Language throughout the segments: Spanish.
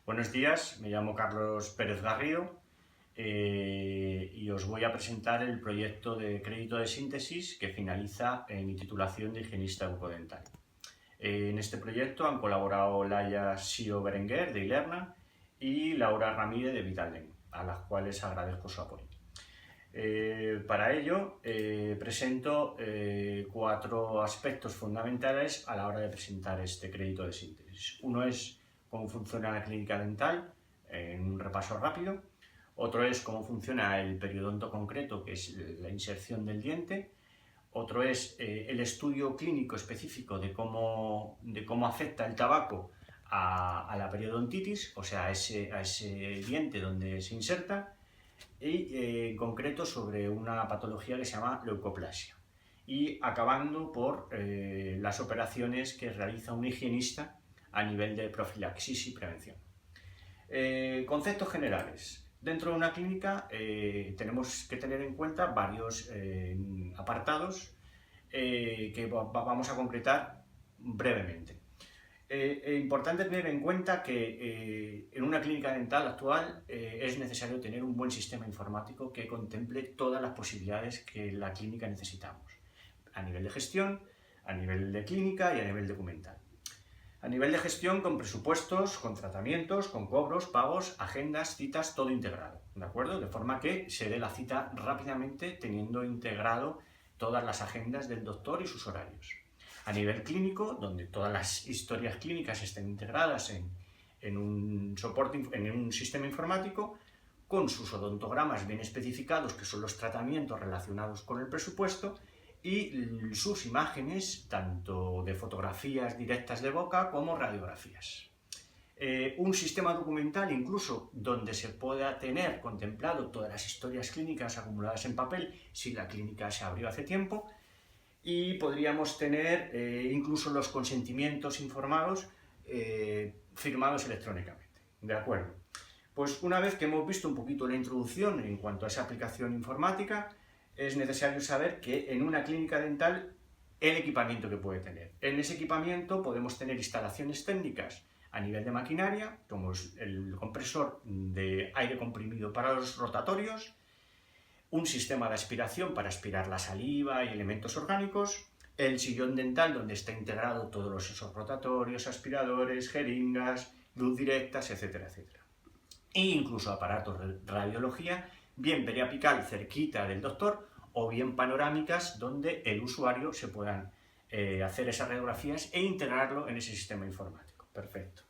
Buenos días, me llamo Carlos Pérez Garrido y os voy a presentar el proyecto de crédito de síntesis que finaliza en mi titulación de higienista bucodental. En este proyecto han colaborado Laia Sio Berenguer de Ilerna y Laura Ramírez de Vitaldent, a las cuales agradezco su apoyo. Para ello presento 4 aspectos fundamentales a la hora de presentar este crédito de síntesis. Uno es cómo funciona la clínica dental, en un repaso rápido. Otro es cómo funciona el periodonto concreto, que es la inserción del diente. Otro es el estudio clínico específico de cómo afecta el tabaco a la periodontitis, o sea, a ese diente donde se inserta, y en concreto sobre una patología que se llama leucoplasia. Y acabando por las operaciones que realiza un higienista a nivel de profilaxis y prevención. Conceptos generales. Dentro de una clínica tenemos que tener en cuenta varios apartados que vamos a concretar brevemente. Importante tener en cuenta que en una clínica dental actual es necesario tener un buen sistema informático que contemple todas las posibilidades que la clínica necesitamos, a nivel de gestión, a nivel de clínica y a nivel documental. A nivel de gestión, con presupuestos, con tratamientos, con cobros, pagos, agendas, citas, todo integrado, ¿de acuerdo? De forma que se dé la cita rápidamente teniendo integrado todas las agendas del doctor y sus horarios. A nivel clínico, donde todas las historias clínicas estén integradas en un sistema informático, con sus odontogramas bien especificados, que son los tratamientos relacionados con el presupuesto, y sus imágenes, tanto de fotografías directas de boca como radiografías. Un sistema documental incluso donde se pueda tener contemplado todas las historias clínicas acumuladas en papel si la clínica se abrió hace tiempo, y podríamos tener incluso los consentimientos informados firmados electrónicamente. ¿De acuerdo? Pues una vez que hemos visto un poquito la introducción en cuanto a esa aplicación informática, es necesario saber que en una clínica dental el equipamiento que puede tener. En ese equipamiento podemos tener instalaciones técnicas a nivel de maquinaria, como es el compresor de aire comprimido para los rotatorios, un sistema de aspiración para aspirar la saliva y elementos orgánicos, el sillón dental donde está integrado todos esos rotatorios, aspiradores, jeringas, luz directas, etcétera, etcétera. E incluso aparatos de radiología, bien periapical cerquita del doctor o bien panorámicas donde el usuario se puedan hacer esas radiografías e integrarlo en ese sistema informático. Perfecto.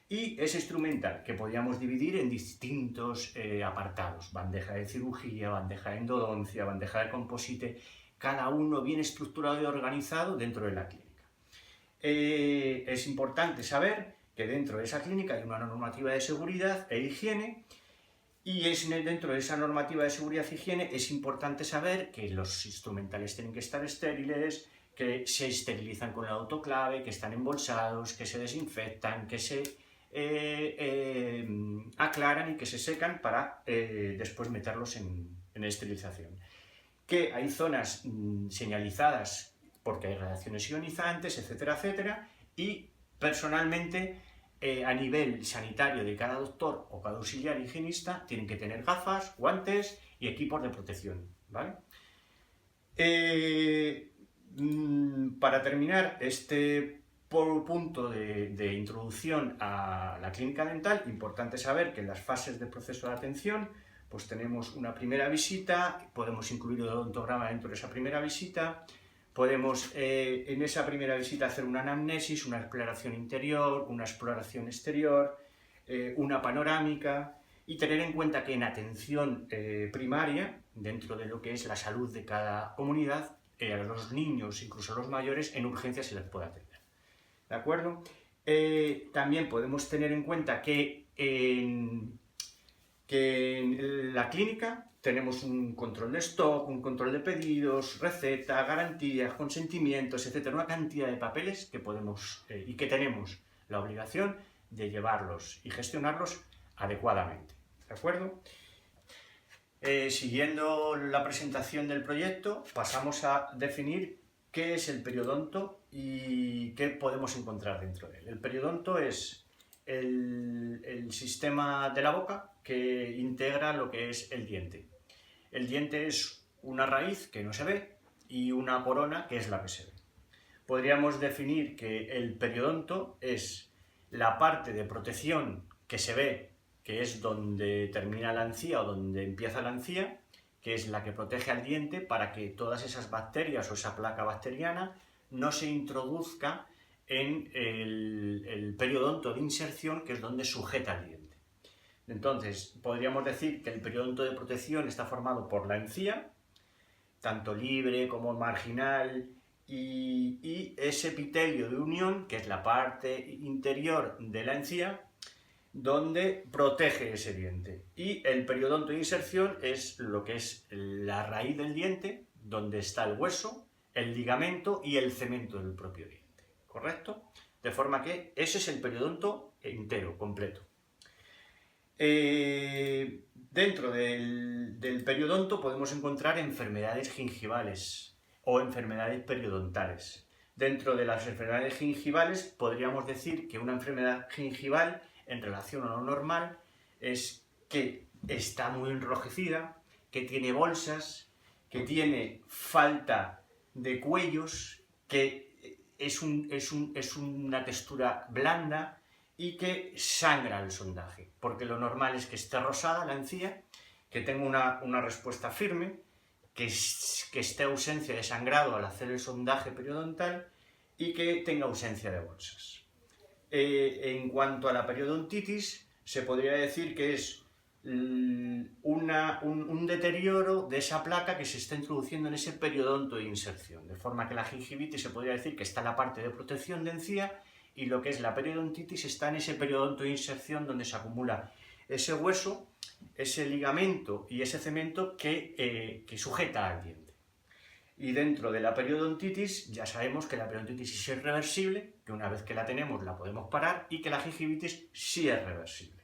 Y ese instrumental que podríamos dividir en distintos apartados, bandeja de cirugía, bandeja de endodoncia, bandeja de composite, cada uno bien estructurado y organizado dentro de la clínica. Es importante saber que dentro de esa clínica hay una normativa de seguridad e higiene, y dentro de esa normativa de seguridad e higiene es importante saber que los instrumentales tienen que estar estériles, que se esterilizan con el autoclave, que están embolsados, que se desinfectan, que se aclaran y que se secan para después meterlos en esterilización. Que hay zonas señalizadas porque hay radiaciones ionizantes, etcétera, etcétera, y personalmente a nivel sanitario de cada doctor o cada auxiliar higienista tienen que tener gafas, guantes y equipos de protección, ¿vale? Para terminar este punto de introducción a la clínica dental, importante saber que en las fases del proceso de atención pues tenemos una primera visita, podemos incluir el odontograma dentro de esa primera visita, podemos en esa primera visita hacer una anamnesis, una exploración interior, una exploración exterior, una panorámica, y tener en cuenta que en atención primaria, dentro de lo que es la salud de cada comunidad, a los niños, incluso a los mayores, en urgencias se les puede atender. ¿De acuerdo? También podemos tener en cuenta que en la clínica tenemos un control de stock, un control de pedidos, receta, garantías, consentimientos, etcétera, una cantidad de papeles que podemos y que tenemos la obligación de llevarlos y gestionarlos adecuadamente. ¿De acuerdo? Siguiendo la presentación del proyecto, pasamos a definir qué es el periodonto y qué podemos encontrar dentro de él. El periodonto es el sistema de la boca que integra lo que es el diente. El diente es una raíz que no se ve y una corona que es la que se ve. Podríamos definir que el periodonto es la parte de protección que se ve, que es donde termina la encía o donde empieza la encía, que es la que protege al diente para que todas esas bacterias o esa placa bacteriana no se introduzca en el periodonto de inserción, que es donde sujeta el diente. Entonces, podríamos decir que el periodonto de protección está formado por la encía, tanto libre como marginal, y ese epitelio de unión, que es la parte interior de la encía, donde protege ese diente. Y el periodonto de inserción es lo que es la raíz del diente, donde está el hueso, el ligamento y el cemento del propio diente. ¿Correcto? De forma que ese es el periodonto entero, completo. Dentro del periodonto podemos encontrar enfermedades gingivales o enfermedades periodontales. Dentro de las enfermedades gingivales podríamos decir que una enfermedad gingival en relación a lo normal es que está muy enrojecida, que tiene bolsas, que tiene falta de cuellos, que es una textura blanda y que sangra el sondaje, porque lo normal es que esté rosada la encía, que tenga una respuesta firme, que esté ausencia de sangrado al hacer el sondaje periodontal y que tenga ausencia de bolsas. En cuanto a la periodontitis, se podría decir que es un deterioro de esa placa que se está introduciendo en ese periodonto de inserción, de forma que la gingivitis se podría decir que está en la parte de protección de encía y lo que es la periodontitis está en ese periodonto de inserción donde se acumula ese hueso, ese ligamento y ese cemento que sujeta al diente. Y dentro de la periodontitis ya sabemos que la periodontitis es irreversible, que una vez que la tenemos la podemos parar y que la gingivitis sí es reversible.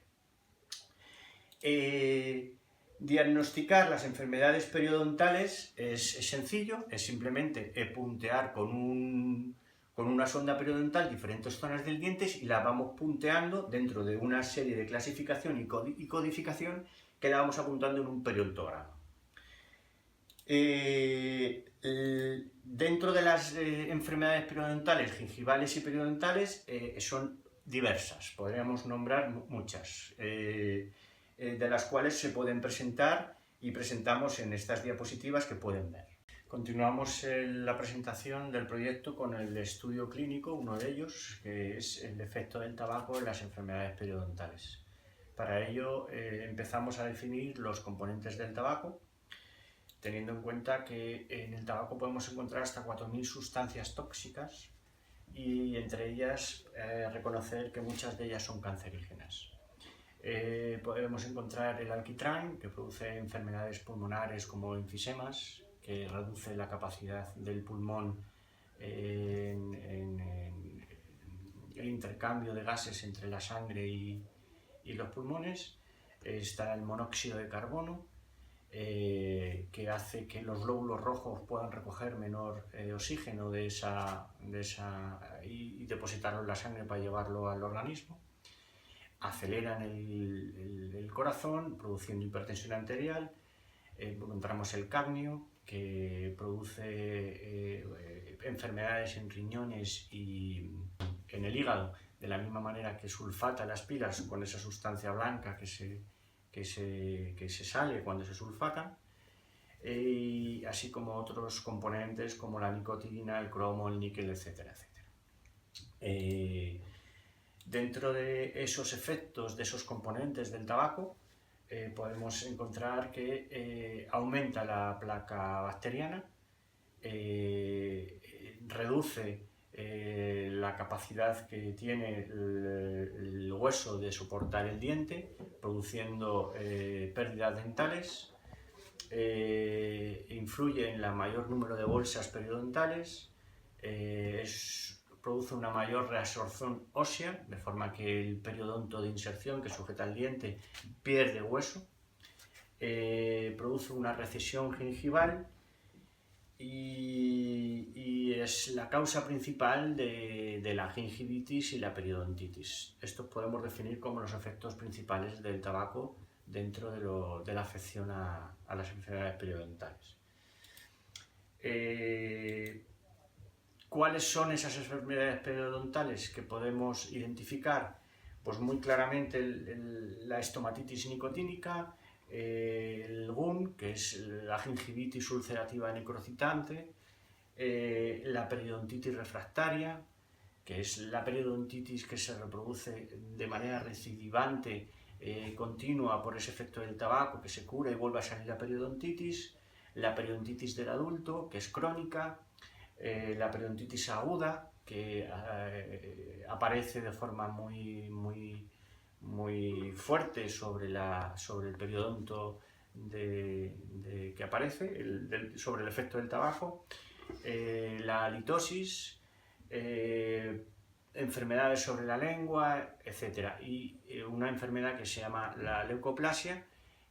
Diagnosticar las enfermedades periodontales es sencillo, es simplemente puntear con una sonda periodontal diferentes zonas del diente y las vamos punteando dentro de una serie de clasificación y codificación que la vamos apuntando en un periodontograma. Dentro de las enfermedades periodontales, gingivales y periodontales, son diversas, podríamos nombrar muchas, de las cuales se pueden presentar y presentamos en estas diapositivas que pueden ver. Continuamos la presentación del proyecto con el estudio clínico, uno de ellos, que es el efecto del tabaco en las enfermedades periodontales. Para ello empezamos a definir los componentes del tabaco, teniendo en cuenta que en el tabaco podemos encontrar hasta 4.000 sustancias tóxicas y entre ellas reconocer que muchas de ellas son cancerígenas. Podemos encontrar el alquitrán, que produce enfermedades pulmonares como enfisemas, que reduce la capacidad del pulmón en el intercambio de gases entre la sangre y los pulmones. Está el monóxido de carbono, que hace que los glóbulos rojos puedan recoger menor oxígeno y depositarlo en la sangre para llevarlo al organismo. Aceleran el corazón, produciendo hipertensión arterial. Encontramos el cadmio, que produce enfermedades en riñones y en el hígado, de la misma manera que sulfata las pilas con esa sustancia blanca que se sale cuando se sulfata, así como otros componentes como la nicotina, el cromo, el níquel, etcétera, etcétera. Dentro de esos efectos, de esos componentes del tabaco, podemos encontrar que aumenta la placa bacteriana, reduce la capacidad que tiene el hueso de soportar el diente, produciendo pérdidas dentales, influye en el mayor número de bolsas periodontales, produce una mayor reabsorción ósea, de forma que el periodonto de inserción que sujeta el diente pierde hueso, produce una recesión gingival y es la causa principal de la gingivitis y la periodontitis. Estos podemos definir como los efectos principales del tabaco dentro de la afección a las enfermedades periodontales. ¿Cuáles son esas enfermedades periodontales que podemos identificar? Pues muy claramente la estomatitis nicotínica, el GUN, que es la gingivitis ulcerativa necrocitante, la periodontitis refractaria, que es la periodontitis que se reproduce de manera recidivante, continua por ese efecto del tabaco, que se cura y vuelve a salir la periodontitis del adulto, que es crónica, la periodontitis aguda, que aparece de forma muy fuerte sobre el periodonto que aparece, sobre el efecto del tabaco, la halitosis, enfermedades sobre la lengua, etc. Y una enfermedad que se llama la leucoplasia,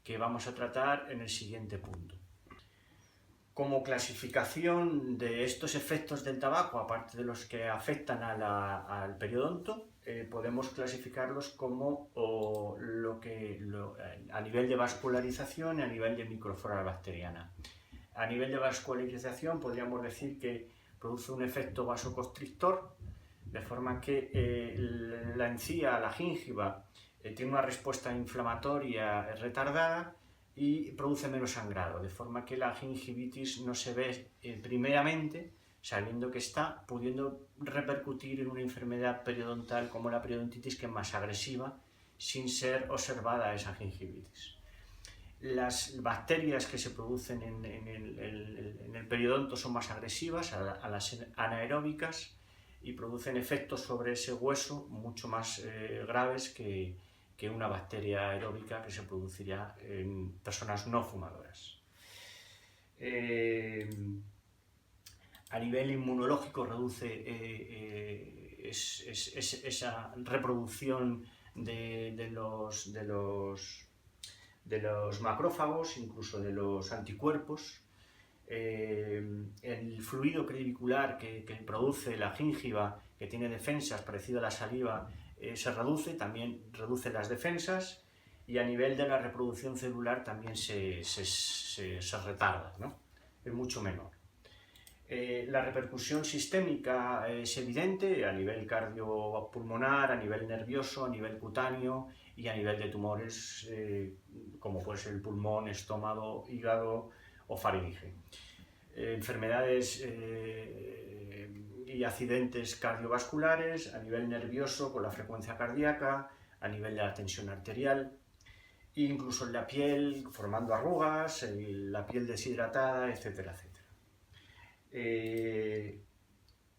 que vamos a tratar en el siguiente punto. Como clasificación de estos efectos del tabaco, aparte de los que afectan al periodonto, podemos clasificarlos como a nivel de vascularización y a nivel de microflora bacteriana. A nivel de vascularización podríamos decir que produce un efecto vasoconstrictor, de forma que la encía, la gíngiva, tiene una respuesta inflamatoria retardada y produce menos sangrado, de forma que la gingivitis no se ve primeramente, sabiendo que está, pudiendo repercutir en una enfermedad periodontal como la periodontitis, que es más agresiva, sin ser observada esa gingivitis. Las bacterias que se producen en el periodonto son más agresivas a las anaeróbicas y producen efectos sobre ese hueso mucho más graves que una bacteria aeróbica que se produciría en personas no fumadoras. A nivel inmunológico reduce esa reproducción de los macrófagos, incluso de los anticuerpos. El fluido crevicular que produce la gíngiva, que tiene defensas parecido a la saliva, se reduce, también reduce las defensas, y a nivel de la reproducción celular también se retarda, ¿no? Es mucho menor. La repercusión sistémica es evidente a nivel cardiopulmonar, a nivel nervioso, a nivel cutáneo y a nivel de tumores como puede ser el pulmón, estómago, hígado o faringe. Enfermedades y accidentes cardiovasculares a nivel nervioso con la frecuencia cardíaca, a nivel de la tensión arterial, e incluso en la piel formando arrugas, la piel deshidratada, etcétera, etcétera.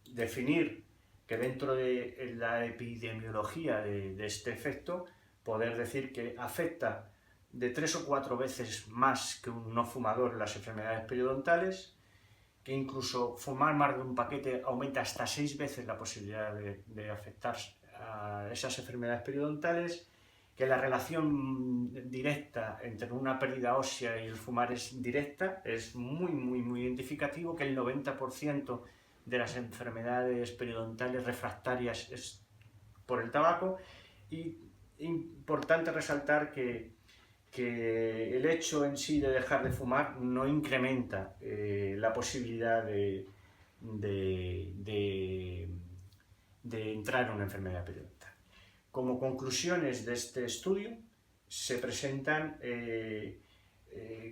Definir que dentro de la epidemiología de este efecto, poder decir que afecta de 3 o 4 veces más que un no fumador las enfermedades periodontales, que incluso fumar más de un paquete aumenta hasta 6 veces la posibilidad de afectar a esas enfermedades periodontales, que la relación directa entre una pérdida ósea y el fumar es directa, es muy identificativo, que el 90% de las enfermedades periodontales refractarias es por el tabaco, y importante resaltar que el hecho en sí de dejar de fumar no incrementa la posibilidad de entrar en una enfermedad periodontal. Como conclusiones de este estudio se presentan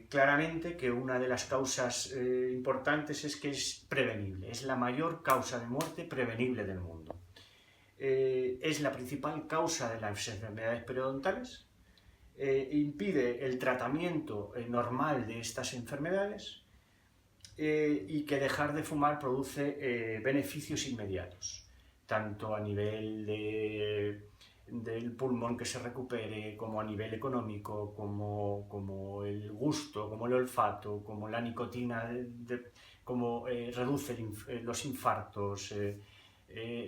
claramente que una de las causas importantes es que es prevenible, es la mayor causa de muerte prevenible del mundo. Es la principal causa de las enfermedades periodontales, impide el tratamiento normal de estas enfermedades y que dejar de fumar produce beneficios inmediatos, tanto a nivel del pulmón que se recupere, como a nivel económico, como el gusto, como el olfato, como la nicotina, como reduce los infartos.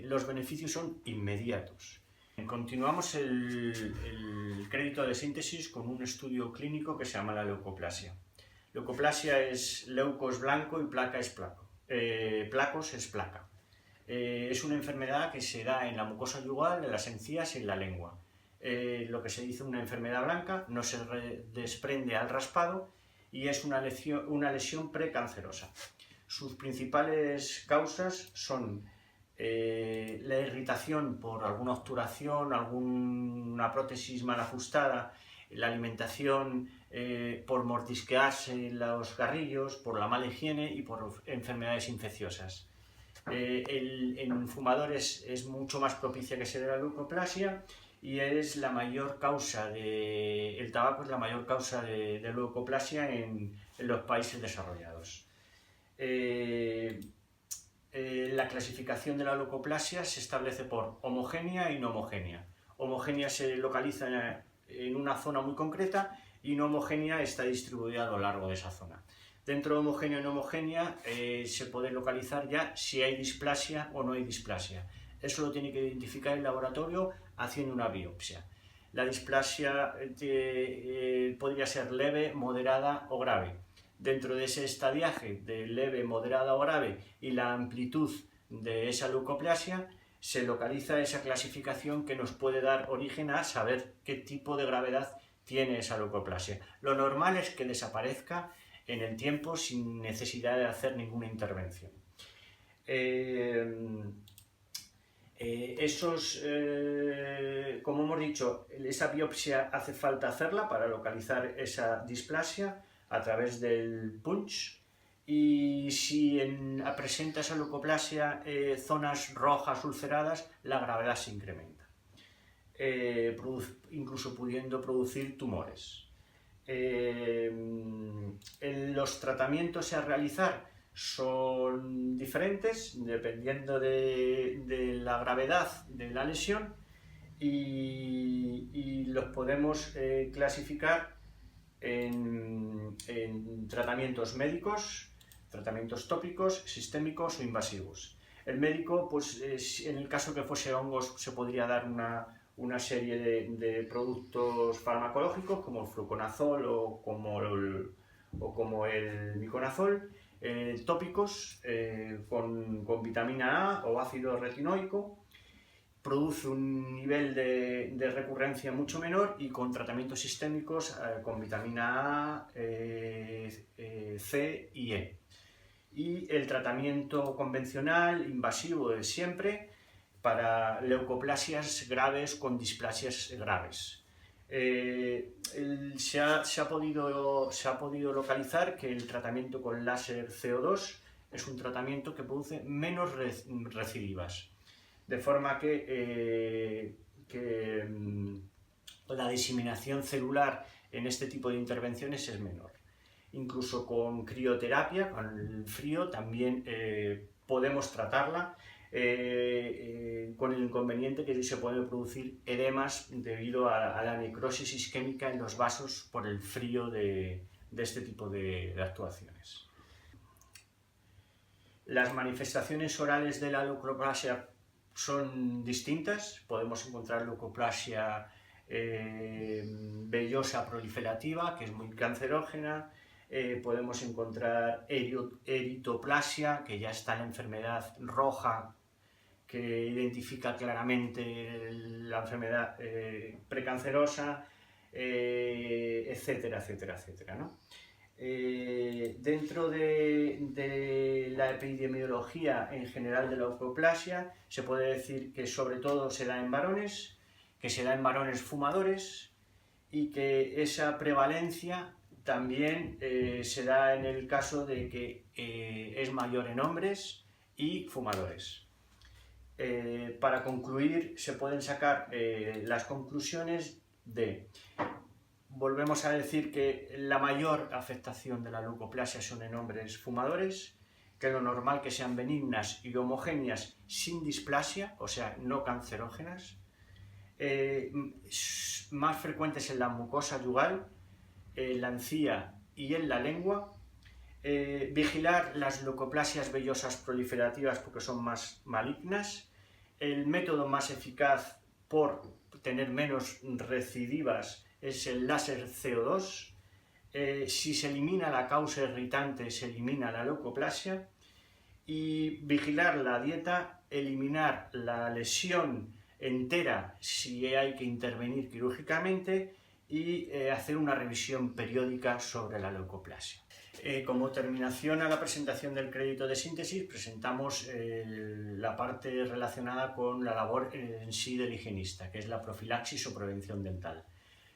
Los beneficios son inmediatos. Continuamos el crédito de síntesis con un estudio clínico que se llama la leucoplasia. Leucoplasia es leuco es blanco y placa es placo. Placos es placa. Es una enfermedad que se da en la mucosa yugal, en las encías y en la lengua. Lo que se dice una enfermedad blanca, no se desprende al raspado y es una lesión precancerosa. Sus principales causas son la irritación por alguna obturación, alguna prótesis mal ajustada, la alimentación por mordisquearse los garrillos, por la mala higiene y por enfermedades infecciosas. En fumadores es mucho más propicia que se dé la leucoplasia y es la mayor causa el tabaco es la mayor causa de leucoplasia en los países desarrollados. La clasificación de la leucoplasia se establece por homogénea y no homogénea. Homogénea se localiza en una zona muy concreta y no homogénea está distribuida a lo largo de esa zona. Dentro de homogénea y no homogénea se puede localizar ya si hay displasia o no hay displasia. Eso lo tiene que identificar el laboratorio haciendo una biopsia. La displasia podría ser leve, moderada o grave. Dentro de ese estadiaje de leve, moderada o grave y la amplitud de esa leucoplasia, se localiza esa clasificación que nos puede dar origen a saber qué tipo de gravedad tiene esa leucoplasia. Lo normal es que desaparezca en el tiempo sin necesidad de hacer ninguna intervención. Como hemos dicho, esa biopsia hace falta hacerla para localizar esa displasia a través del punch, y si presenta esa leucoplasia zonas rojas ulceradas, la gravedad se incrementa, incluso pudiendo producir tumores. Los tratamientos a realizar son diferentes dependiendo de la gravedad de la lesión y los podemos clasificar en tratamientos médicos, tratamientos tópicos, sistémicos o invasivos. El médico, pues en el caso que fuese hongos, se podría dar una serie de productos farmacológicos como el fluconazol o como el miconazol, tópicos con vitamina A o ácido retinoico. Produce un nivel de recurrencia mucho menor y con tratamientos sistémicos con vitamina A, C y E. Y el tratamiento convencional, invasivo de siempre, para leucoplasias graves con displasias graves. Se ha podido localizar que el tratamiento con láser CO2 es un tratamiento que produce menos recidivas, de forma que la diseminación celular en este tipo de intervenciones es menor. Incluso con crioterapia, con el frío, también podemos tratarla, con el inconveniente que se pueden producir edemas debido a la necrosis isquémica en los vasos por el frío de este tipo de actuaciones. Las manifestaciones orales de la leucoplasia son distintas. Podemos encontrar leucoplasia vellosa proliferativa, que es muy cancerógena. Podemos encontrar eritoplasia, que ya está la enfermedad roja, que identifica claramente la enfermedad precancerosa, etcétera, etcétera, etcétera, ¿no? Dentro de la epidemiología en general de la leucoplasia, se puede decir que sobre todo se da en varones, que se da en varones fumadores y que esa prevalencia también se da en el caso de que es mayor en hombres y fumadores. Para concluir, se pueden sacar las conclusiones de... Volvemos a decir que la mayor afectación de la leucoplasia son en hombres fumadores, que lo normal que sean benignas y homogéneas sin displasia, o sea, no cancerógenas, más frecuentes en la mucosa yugal, en la encía y en la lengua. Vigilar las leucoplasias vellosas proliferativas porque son más malignas. El método más eficaz por tener menos recidivas es el láser CO2. Si se elimina la causa irritante, se elimina la leucoplasia. Y vigilar la dieta, eliminar la lesión entera si hay que intervenir quirúrgicamente y hacer una revisión periódica sobre la leucoplasia. Como terminación a la presentación del crédito de síntesis, presentamos la parte relacionada con la labor en sí del higienista, que es la profilaxis o prevención dental.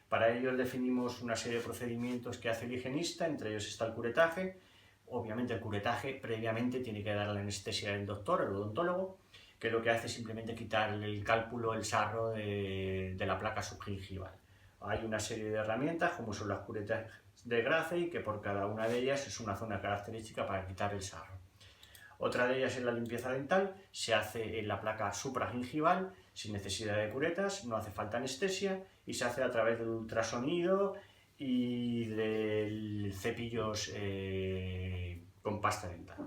Para ello definimos una serie de procedimientos que hace el higienista, entre ellos está el curetaje. Obviamente el curetaje previamente tiene que dar la anestesia del doctor, el odontólogo, que lo que hace es simplemente quitar el cálculo, el sarro de la placa subgingival. Hay una serie de herramientas como son las curetas de Gracey, que por cada una de ellas es una zona característica para quitar el sarro. Otra de ellas es la limpieza dental, se hace en la placa supragingival sin necesidad de curetas, no hace falta anestesia y se hace a través del ultrasonido y de cepillos con pasta dental.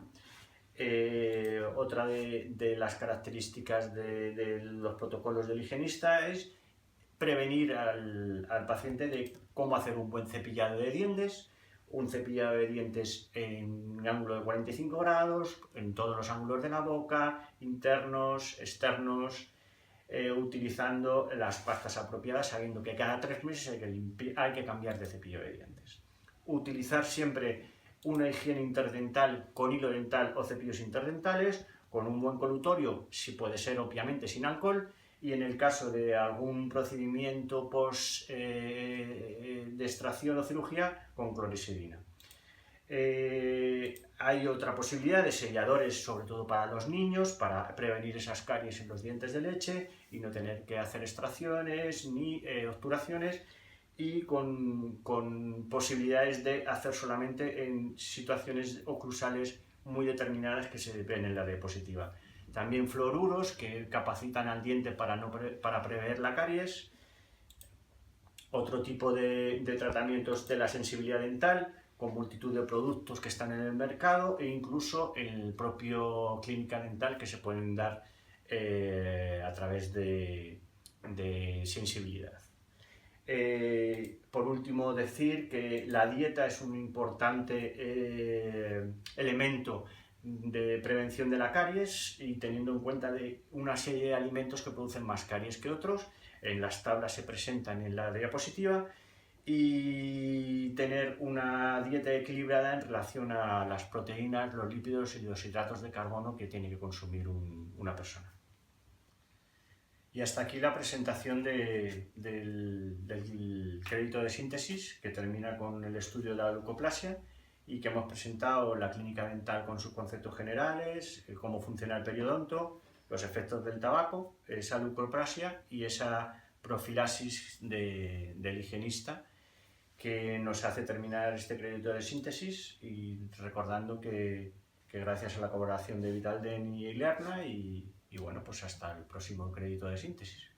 Otra de las características de los protocolos del higienista es prevenir al paciente de cómo hacer un buen cepillado de dientes, un cepillado de dientes en un ángulo de 45 grados, en todos los ángulos de la boca, internos, externos, utilizando las pastas apropiadas, sabiendo que cada 3 meses hay que cambiar de cepillo de dientes. Utilizar siempre una higiene interdental con hilo dental o cepillos interdentales, con un buen colutorio, si puede ser obviamente sin alcohol, y en el caso de algún procedimiento de extracción o cirugía, con clorexidina. Hay otra posibilidad de selladores, sobre todo para los niños, para prevenir esas caries en los dientes de leche y no tener que hacer extracciones ni obturaciones, y con posibilidades de hacer solamente en situaciones oclusales muy determinadas que se ven en la diapositiva. También fluoruros que capacitan al diente para prever la caries. Otro tipo de tratamientos de la sensibilidad dental, con multitud de productos que están en el mercado e incluso en el propio clínica dental que se pueden dar a través de sensibilidad. Por último, decir que la dieta es un importante elemento de prevención de la caries, y teniendo en cuenta de una serie de alimentos que producen más caries que otros. En las tablas se presentan en la diapositiva, y tener una dieta equilibrada en relación a las proteínas, los lípidos y los hidratos de carbono que tiene que consumir una persona. Y hasta aquí la presentación del crédito de síntesis, que termina con el estudio de la leucoplasia, y que hemos presentado la clínica dental con sus conceptos generales, cómo funciona el periodonto, los efectos del tabaco, esa leucoplasia y esa profilaxis del higienista, que nos hace terminar este crédito de síntesis, y recordando que gracias a la colaboración de Vitalden y Ilerna, y bueno, pues hasta el próximo crédito de síntesis.